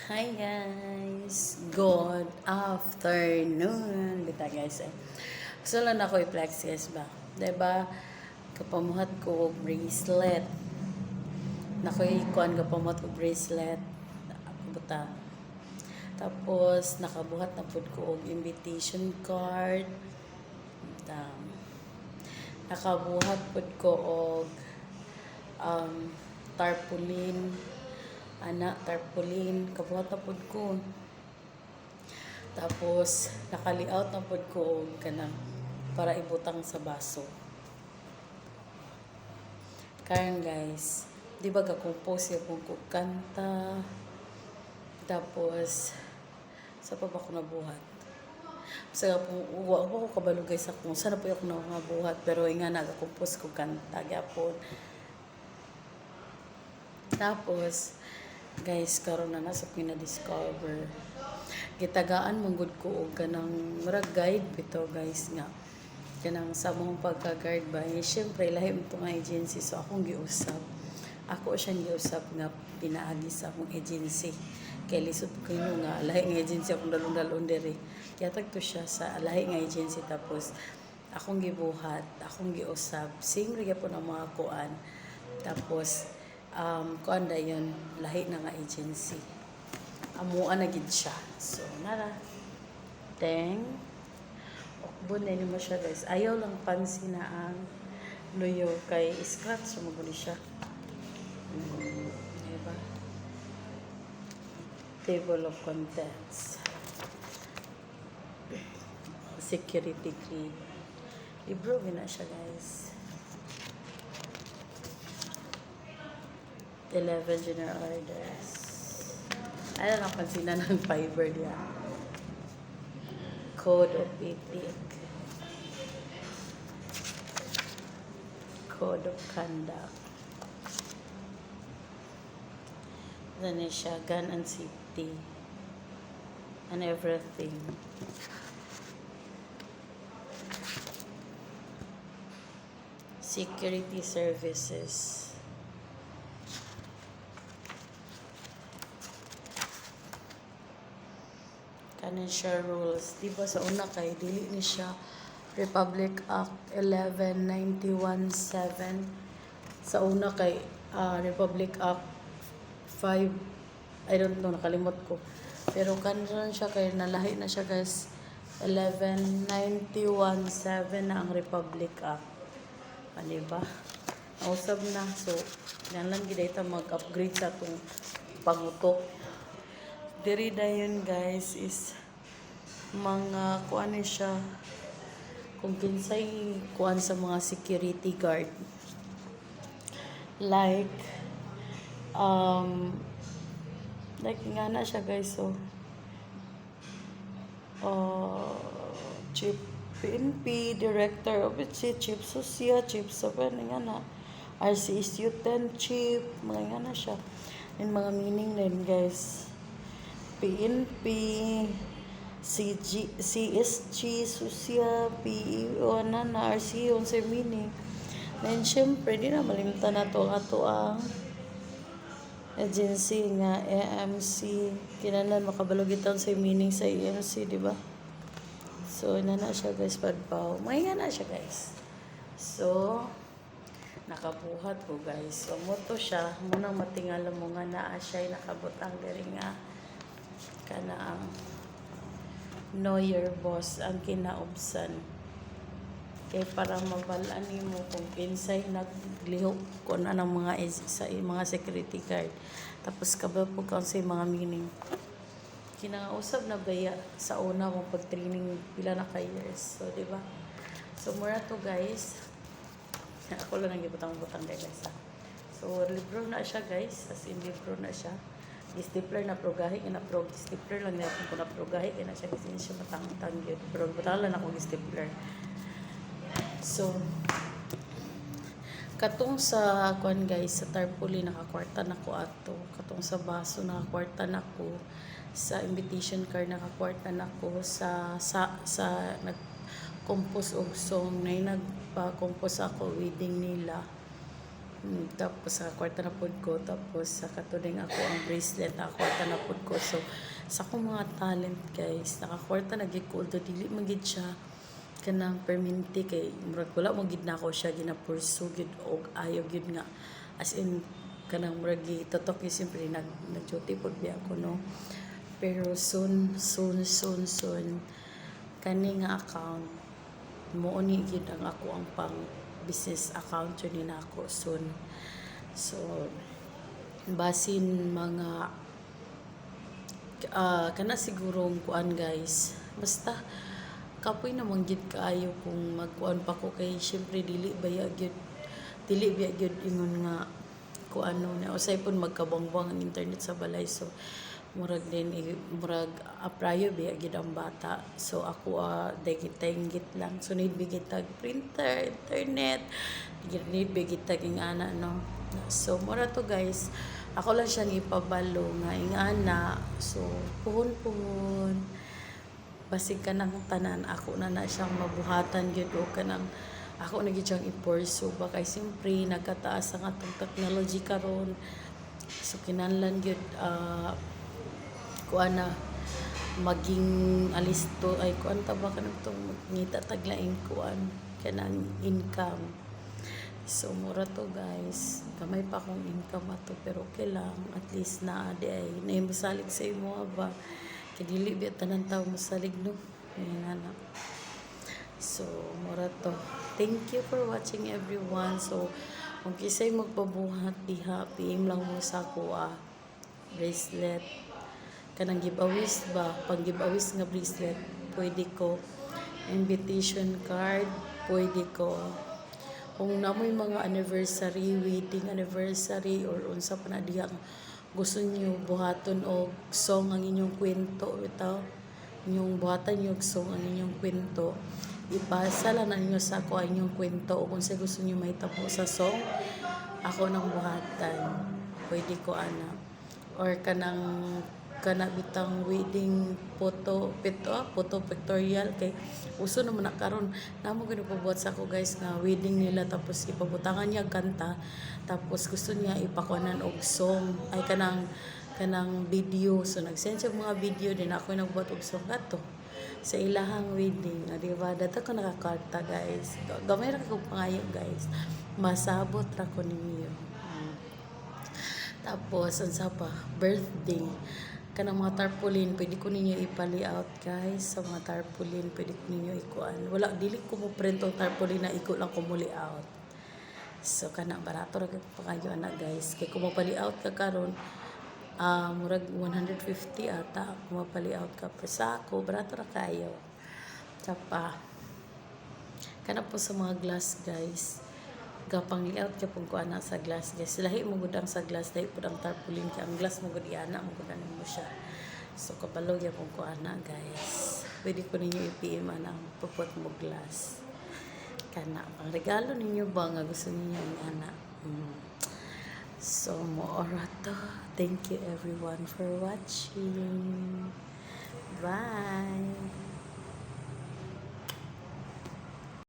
Hi guys! Good afternoon! Bita guys eh. Gusto lang ako i-flex guys ba? Diba? Kapamuhat ko og bracelet. Nakoy kuan kapamuhat ko bracelet. Buta. Tapos nakabuhat na pud ko og invitation card. Nakabuhat pud ko og tarpaulin. Tarpaulin kabuhat na pud ko. Tapos naka-layout na pud ko og kanang para ibutang sa baso. Karon guys, di ba ga-compose yung kung kanta. Tapos sa pa ba ko nabuhat? Sa uwa ko kabalo guys ako sana po ako nabuhat pero nga naga-compose ko kanta gyapon. Tapos guys karon na nasa pina-discover gitagaan manggod ko og kanang murag guide bitaw guys nga kanang sa mong pagka-guard ba syempre lahi mo nga agency so akong giusap ako siya giusap nga pinaagi sa akong agency kay lisod ko yun nga lahi nga agency akong dalon diri kaya tagto siya sa lahi nga agency tapos akong gibuhat akong giusap same ri gyapon ang mga kuan tapos kuan dayon lahi na nga agency amuan na gid siya so nara teng okbo na mo siya guys ayaw lang pansin na ang luyo kay scratch mo gani siya diba table of contents security key libro na siya guys 11 general orders. Ano lang pansinan ng fiber niya. Code of ethic. Code of conduct. Then siya, gun and safety. And everything. Security services. Kanin siya rules. Diba sa una kay dili ni siya Republic Act 1191-7. Sa una kay Republic Act 5 I don't know nakalimot ko. Pero kanin siya kay nalahi na siya guys 1191-7 na ang Republic Act. Diba? Nausab na. So, yan lang gid ita mag-upgrade sa itong pangutok. Diri dayon guys is mga kuan siya kung kinsay kuan sa mga security guard like nga na siya guys so chief PNP director of chief Sosia chief sa nga na RCSU 10 chief mga nga na siya and mga meaning din guys PNP, CSG, Susya, PEO, na RC, unsay meaning. Then, syempre, di na malimtan na to ato ang agency nga AMC. Kinanan makabalugitan sa meaning sa AMC, di ba? So, na siya guys, padpaw. May nga na siya guys. So, nakabuhat ko guys. So, mo to siya. Munang matingala mo nga naa siya nakabutang diri nga kana ang know your boss ang kinaubsan kay para mabalaan nimo kung kinsay naglihok kon anang mga sa mga security guard tapos kabel po kung sa mga meaning kinausap na baya sa una kong pag-training pila na ka years so di ba so mura to guys ako lang ang gibutang-butang guys so libro na siya guys as in libro na siya stapler na progahi na stapler lang na kung na progahi na siya kasi siya matang-tang yun pero batalan ako stapler so katong sa kuan guys sa tarpaulin nakakwarta na ko ato katong sa baso nakakwarta na ko sa invitation card nakakwarta na ko sa nag-compose og song na nagpa-compose ako wedding nila Tapos sa kwarta na pod ko, tapos sa katuning ako ang bracelet na kwarta na pod ko. So sa akong mga talent guys, nakakwarta na gid ko, although dili man gid siya kanang perminti kay murag wala mo gid nako siya ginapursu gid og ayaw gid nga as in kanang murag gitotok ni siyempre nag-duty pod biya ako no. Pero soon kani nga account mo ni gid ang ako ang pang business account yun ni nako soon. So basin mga kana sigurong kuan guys, basta kapoy naman gid kaayo kung magkuan pa ko kay syempre dili biya gyud ingon nga kuano na usay pun magkabangwang ang internet sa balay. So murag din murag aprayo biya gid ang bata. So ako dagit lang, so need bigit tag printer, internet, need bigit tag ing ana no. So mura to guys, ako lang siyang ipabalo nga ing ana. So puhon basig ka ng tanan ako na siyang mabuhatan gyud o kanang ako na gyud siyang ipursu ba kay simpre nagkataas ang atong technology karon. So kinahanglan gyud kuan na maging alisto ay kuan ta ba kanang tong ngita taglaing kuan kanang income. So mura to guys, kamay pa akong income ato pero okay lang, at least na adi ay naimusalig sa imo ba kay dili biya tanan tawo mosalig no. Ayan na. So mura to. Thank you for watching everyone. So kung kisay magpabuhat diha, PM lang mo sa kuha bracelet kanang giveaways ba, pang giveaways nga bracelet pwede ko, invitation card pwede ko, kung namoy mga anniversary, wedding anniversary or unsa pa na diha gusto niyo buhaton og song ang inyong kwento bitaw, inyong buhatan niyo og song ang inyong kwento, ipasa lang na ninyo sa ako ang inyong kwento o kung sa gusto niyo mahitabo sa song ako nang buhatan pwede ko ana, or kanang kana bitang wedding photo pictorial kay uso naman na karon namo gid pabuhat sa ako guys nga wedding nila tapos ipabutangan niya kanta tapos gusto niya ipakuanan og song ay kanang video. So nag-send siya mga video din ako nagbuhat og song ato sa ilahang wedding na diba dato ko nakakarta guys, gamay ra ko pangayo guys, masabot ra ko ninyo. Tapos unsa pa birthday kanang mga tarpaulin pwede ko ninyo ipali-out guys. Sa mga tarpaulin pwede ko ninyo ikuan, wala dili ko mo print ang tarpaulin na iko lang ko muli out. So kanang barato ra pa kayo ana guys kay kung mapali-out ka karon murag 150 ata kung mapali-out ka pa sa ako barato ra kayo. Tapa kana po sa mga glass guys, gapang layout ka pong kuana sa glass guys, lahi mo gud ang sa glass dahil po ang tarpaulin kay ang glass mo gud iana mo gud mo siya. So kabalo ya pong kuana guys, pwede ko ninyo i-PM ang pupot mo glass kana pang regalo ninyo ba nga gusto niyo ang ana. So mo to, thank you everyone for watching, bye.